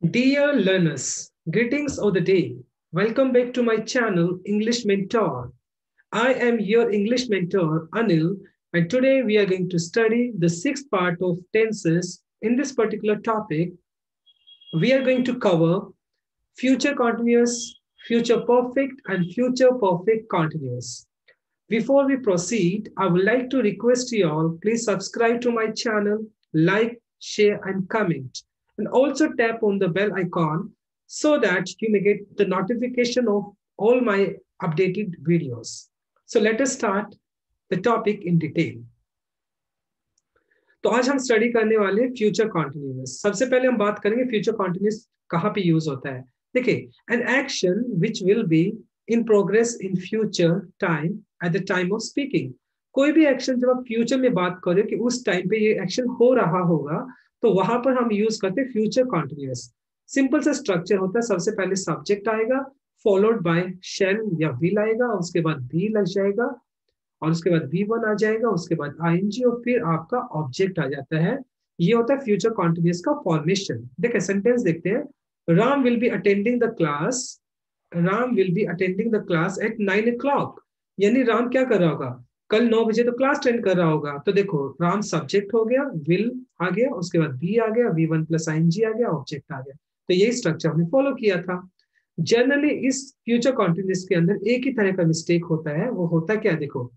Dear learners, greetings of the day. Welcome back to my channel, English Mentor. I am your English mentor, Anil, and today we are going to study the sixth part of tenses. In this particular topic, we are going to cover future continuous, future perfect, and future perfect continuous. Before we proceed, I would like to request you all, please subscribe to my channel, like, share, and comment. And also tap on the bell icon so that you may get the notification of all my updated videos. So let us start the topic in detail. तो आज हम study करने वाले हैं future continuous. सबसे पहले हम बात करेंगे फ्यूचर कॉन्टिन्यूअस कहाँ पे यूज होता है। देखिए, an action which will be in progress in future time at the time of speaking. कोई भी एक्शन जब आप फ्यूचर में बात करें कि उस टाइम पे ये एक्शन हो रहा होगा, तो वहां पर हम यूज करते हैं फ्यूचर कॉन्टिन्यूअस। सिंपल सा स्ट्रक्चर होता है, सबसे पहले सब्जेक्ट आएगा, फॉलोड बाय शैल या विल आएगा, उसके बाद बी लग जाएगा, और उसके बाद V1 आ जाएगा, उसके बाद ING, और फिर आपका ऑब्जेक्ट आ जाता है। ये होता है फ्यूचर कॉन्टिन्यूअस का फॉर्मेशन। देखिए सेंटेंस देखते हैं। Ram will be attending the class, Ram will be attending the class at 9 o'clock। यानी राम क्या कर रहा होगा, कल 9 बजे तो क्लास अटेंड कर रहा होगा। तो देखो राम सब्जेक्ट हो गया, विल आ गया, उसके बाद बी आ गया, V1 प्लस ING आ गया, ऑब्जेक्ट आ गया। तो यही स्ट्रक्चर हमने फॉलो किया था। जनरली इस फ्यूचर कॉन्टिन्यूअस के अंदर एक ही तरह का मिस्टेक होता है। वो होता क्या, देखो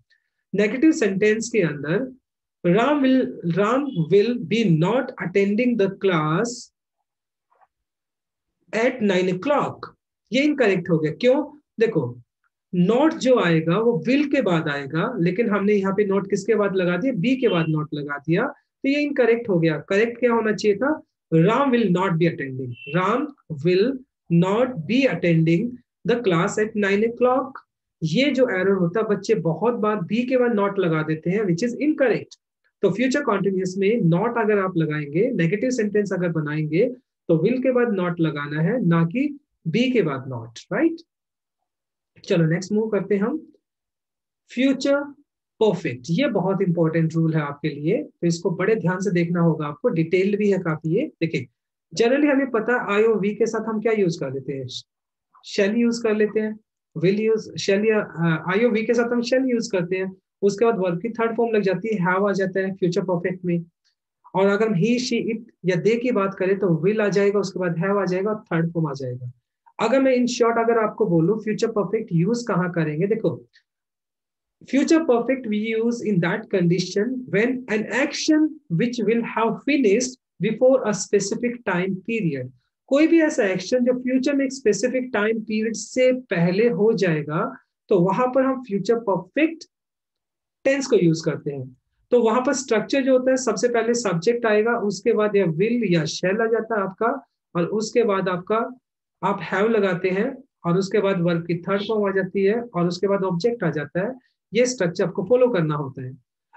नेगेटिव सेंटेंस के अंदर Ram will be not attending the class at 9 o'clock। ये इनकरेक्ट हो गया। क्यों, देखो नॉट जो आएगा वो विल के बाद आएगा, लेकिन हमने यहाँ पे नॉट किसके बाद लगा दिया, बी के बाद नॉट लगा दिया, तो ये इनकरेक्ट हो गया। करेक्ट क्या होना चाहिए था, Ram will not be attending, Ram will not be attending the class at 9 o'clock। ये जो एरर होता है, बच्चे बहुत बार बी के बाद नॉट लगा देते हैं, विच इज इनकरेक्ट। तो फ्यूचर कॉन्टिन्यूअस में नॉट अगर आप लगाएंगे, नेगेटिव सेंटेंस अगर बनाएंगे, तो विल के बाद नॉट लगाना है, ना कि बी के बाद नॉट। राइट, चलो नेक्स्ट मूव करते हैं हम। फ्यूचर परफेक्ट, ये बहुत इंपॉर्टेंट रूल है आपके लिए, तो इसको बड़े ध्यान से देखना होगा आपको। डिटेल्ड भी है काफी ये। देखिए जनरली हमें पता है आई और वी के साथ हम क्या यूज कर लेते हैं, शेल यूज कर लेते हैं, विल यूज शेल, या आई और वी के साथ हम शेल यूज करते हैं। उसके बाद वर्ब की थर्ड फॉर्म लग जाती है, हैव आ जाता है फ्यूचर परफेक्ट में। और अगर हम ही शी इट या दे की बात करें तो विल आ जाएगा, उसके बाद हैव आ जाएगा, और थर्ड फॉर्म आ जाएगा। अगर मैं इन शॉर्ट अगर आपको बोलूं फ्यूचर परफेक्ट यूज कहाँ करेंगे, देखो future perfect we use in that condition when an action which will have finished before a specific time period। कोई भी ऐसा एक्शन जो फ्यूचर में एक स्पेसिफिक टाइम पीरियड से पहले हो जाएगा, तो वहां पर हम फ्यूचर परफेक्ट टेंस को यूज करते हैं। तो वहां पर स्ट्रक्चर जो होता है, सबसे पहले सब्जेक्ट आएगा, उसके बाद या विल या शैल आ जाता है आपका, और उसके बाद आपका आप हैव लगाते हैं, और उसके बाद वर्ब की थर्ड फॉर्म आ जाती है, और उसके बाद ऑब्जेक्ट आ जाता है। ये स्ट्रक्चर आपको फॉलो करना होता है।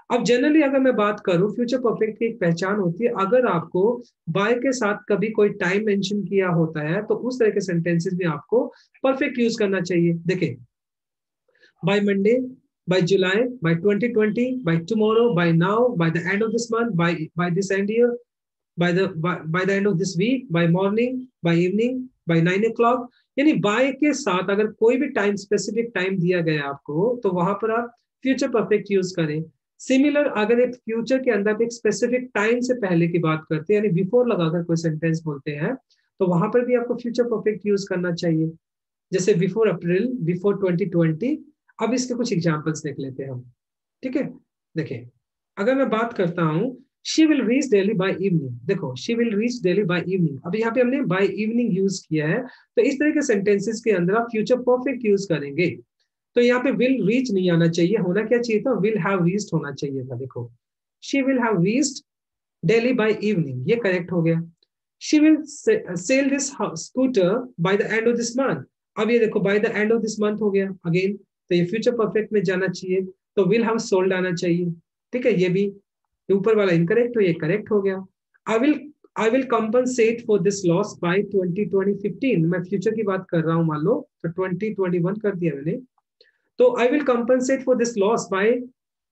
अब जनरली अगर मैं बात करूं, फ्यूचर परफेक्ट की एक पहचान होती है, अगर आपको बाय के साथ कभी कोई टाइम मेंशन किया होता है, तो उस तरह के सेंटेंसेस में आपको परफेक्ट यूज करना चाहिए। देखिए by Monday, by July, by 2020, by tomorrow, by now, by the end of this month, by this end year, by the end of this week, by morning, by evening, by 9 o'clock। यानी bye के साथ अगर कोई भी time specific time दिया गया आपको, तो वहां पर आप फ्यूचर परफेक्ट यूज करें। सिमिलर अगर एक फ्यूचर के अंदर एक स्पेसिफिक टाइम से पहले की बात करते हैं, यानी बिफोर लगाकर कोई सेंटेंस बोलते हैं, तो वहां पर भी आपको फ्यूचर परफेक्ट यूज करना चाहिए। जैसे बिफोर अप्रैल, बिफोर 2020। अब इसके कुछ एग्जांपल्स देख लेते हैं हम, ठीक है। देखिए अगर मैं बात करता हूं, she will reach Delhi by evening. देखो she will reach Delhi by evening, अब यहाँ पे हमने बाय इवनिंग यूज किया है, तो इस तरह के सेंटेंसेस के अंदर आप फ्यूचर परफेक्ट यूज करेंगे। तो यहाँ पे विल रीच नहीं आना चाहिए, होना क्या चाहिए था, विल हैव रीच्ड होना चाहिए था। देखो she will have reached Delhi by evening, ये करेक्ट हो गया। She will sell this scooter by the end of this month. अब ये देखो by the end of this month हो गया अगेन, तो ये फ्यूचर परफेक्ट में जाना चाहिए, तो विल हैव सोल्ड आना चाहिए। ठीक है, ये भी ऊपर वाला इनकरेक्ट, तो ये करेक्ट हो गया। I will compensate for this loss by 2015। मैं फ्यूचर की बात कर रहा हूं, मान लो तो 2021 कर दिया मैंने, तो I will compensate for this loss by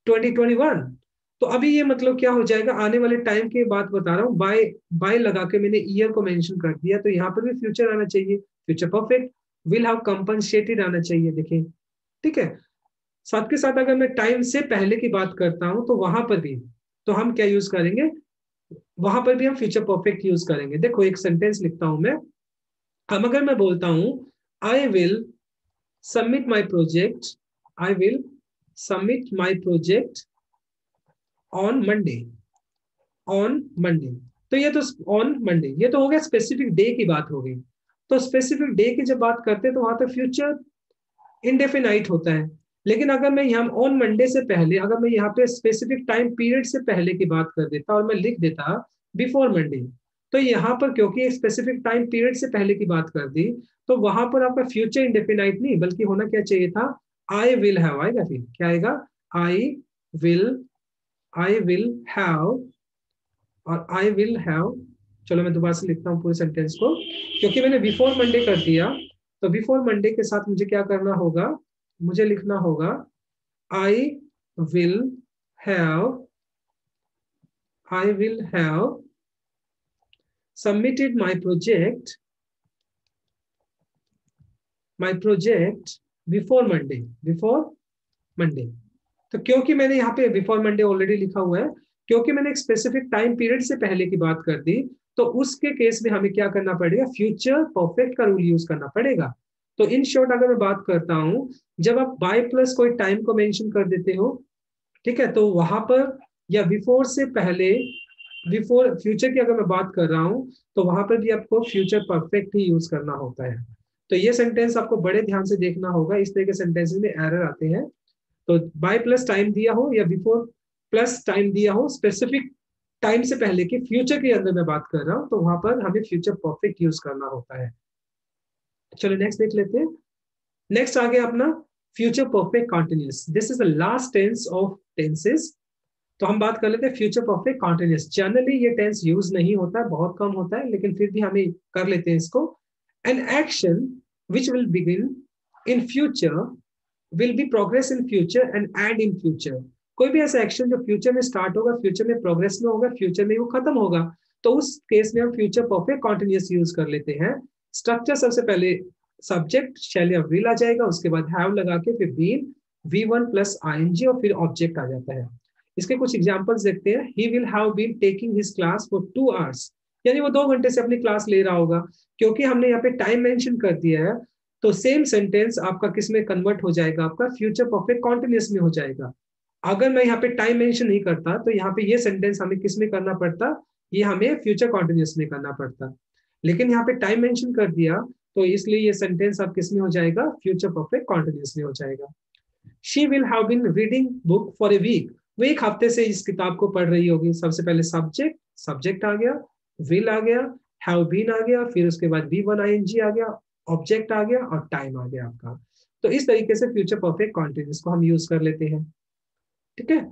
2021। तो अभी ये मतलब क्या हो जाएगा, आने वाले टाइम की बात बता रहा हूँ, बाय बाय लगा के मैंने ईयर को मेंशन कर दिया, तो यहाँ पर भी फ्यूचर आना चाहिए, future perfect, will have compensated आना चाहिए, देखिए, ठीक है। साथ के साथ अगर मैं टाइम से पहले की बात करता हूं तो वहां पर भी, तो हम क्या यूज करेंगे, वहां पर भी हम फ्यूचर परफेक्ट यूज करेंगे। देखो एक सेंटेंस लिखता हूं मैं, अब अगर मैं बोलता हूं I will submit my project, I will submit my project on Monday, on Monday, तो ये तो ऑन मंडे, ये तो हो गया स्पेसिफिक डे की बात हो गई। तो स्पेसिफिक डे की जब बात करते हैं तो वहां पर फ्यूचर इनडेफिनाइट होता है। लेकिन अगर मैं यहाँ ऑन मंडे से पहले, अगर मैं यहाँ पे स्पेसिफिक टाइम पीरियड से पहले की बात कर देता और मैं लिख देता बिफोर मंडे, तो यहाँ पर क्योंकि एक स्पेसिफिक टाइम पीरियड से पहले की बात कर दी, तो वहां पर आपका फ्यूचर इंडेफिनाइट नहीं बल्कि होना क्या चाहिए था, आई विल हैव आएगा, फिर क्या आएगा, I will, I will have, और आई विल हैव, चलो मैं दोबारा से लिखता हूँ पूरे सेंटेंस को, क्योंकि मैंने बिफोर मंडे कर दिया, तो बिफोर मंडे के साथ मुझे क्या करना होगा, मुझे लिखना होगा I will have, I will have submitted my project before Monday, before Monday. तो क्योंकि मैंने यहाँ पे बिफोर मंडे ऑलरेडी लिखा हुआ है, क्योंकि मैंने एक स्पेसिफिक टाइम पीरियड से पहले की बात कर दी, तो उसके केस में हमें क्या करना पड़ेगा, फ्यूचर परफेक्ट का रूल यूज करना पड़ेगा। तो इन शॉर्ट अगर मैं बात करता हूं, जब आप बाय प्लस कोई टाइम को मेंशन कर देते हो, ठीक है, तो वहां पर, या बिफोर से पहले, बिफोर फ्यूचर की अगर मैं बात कर रहा हूं, तो वहां पर भी आपको फ्यूचर परफेक्ट ही यूज करना होता है। तो ये सेंटेंस आपको बड़े ध्यान से देखना होगा, इस तरह के सेंटेंसेस में एरर आते हैं। तो बाय प्लस टाइम दिया हो या बिफोर प्लस टाइम दिया हो, स्पेसिफिक टाइम से पहले की फ्यूचर के अंदर मैं बात कर रहा हूं, तो वहां पर हमें फ्यूचर परफेक्ट यूज करना होता है। चलो नेक्स्ट देख लेते हैं। नेक्स्ट आ गया अपना future perfect continuous, this is the last tense of tenses. तो हम बात कर लेते हैं फ्यूचर परफेक्ट कॉन्टिन्यूस। जनरली ये टेंस यूज नहीं होता है, बहुत कम होता है, लेकिन फिर भी हमें कर लेते हैं इसको। An action which will begin in future will be progress in future and and in future. कोई भी ऐसा एक्शन जो फ्यूचर में स्टार्ट होगा, फ्यूचर में प्रोग्रेस में होगा, फ्यूचर में वो खत्म होगा, तो उस केस में हम फ्यूचर परफेक्ट कॉन्टिन्यूस यूज कर लेते हैं। स्ट्रक्चर सबसे पहले सब्जेक्ट शैल या विल आ जाएगा, उसके बाद हैव लगा के फिर बीन, V1 प्लस आईएनजी और फिर ऑब्जेक्ट आ जाता है। इसके कुछ एग्जांपल्स देखते हैं। He will have been taking his class for 2 hours, यानी वो 2 घंटे से अपनी क्लास ले रहा होगा। क्योंकि हमने यहाँ पे टाइम मेंशन कर दिया है, तो सेम सेंटेंस आपका किस में कन्वर्ट हो जाएगा, आपका फ्यूचर परफेक्ट कॉन्टिन्यूस में हो जाएगा। अगर मैं यहाँ पे टाइम मेंशन नहीं करता, तो यहाँ पे ये सेंटेंस हमें किस में करना पड़ता, ये हमें फ्यूचर कॉन्टिन्यूस में करना पड़ता। लेकिन यहाँ पे टाइम मेंशन कर दिया, तो इसलिए ये सेंटेंस अब किस में हो जाएगा, फ्यूचर परफेक्ट कॉन्टिन्यूस में हो जाएगा। She will have been reading book for a week, वो एक हफ्ते से इस किताब को पढ़ रही होगी। सबसे पहले सब्जेक्ट, सब्जेक्ट आ गया, विल आ गया, हैव बीन आ गया, फिर उसके बाद V1 आईएनजी आ गया, ऑब्जेक्ट आ गया और टाइम आ गया आपका। तो इस तरीके से फ्यूचर परफेक्ट कॉन्टिन्यूस को हम यूज कर लेते हैं, ठीक है।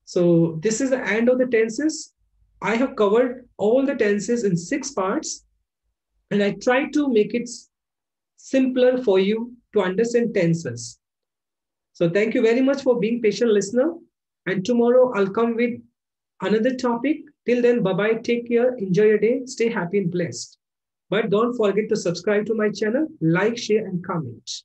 So this is the end of the tenses. I have covered all the tenses in 6 parts and I try to make it simpler for you to understand tenses. So thank you very much for being patient listener. And tomorrow I'll come with another topic. Till then, bye-bye. Take care. Enjoy your day. Stay happy and blessed. But don't forget to subscribe to my channel, like, share, and comment.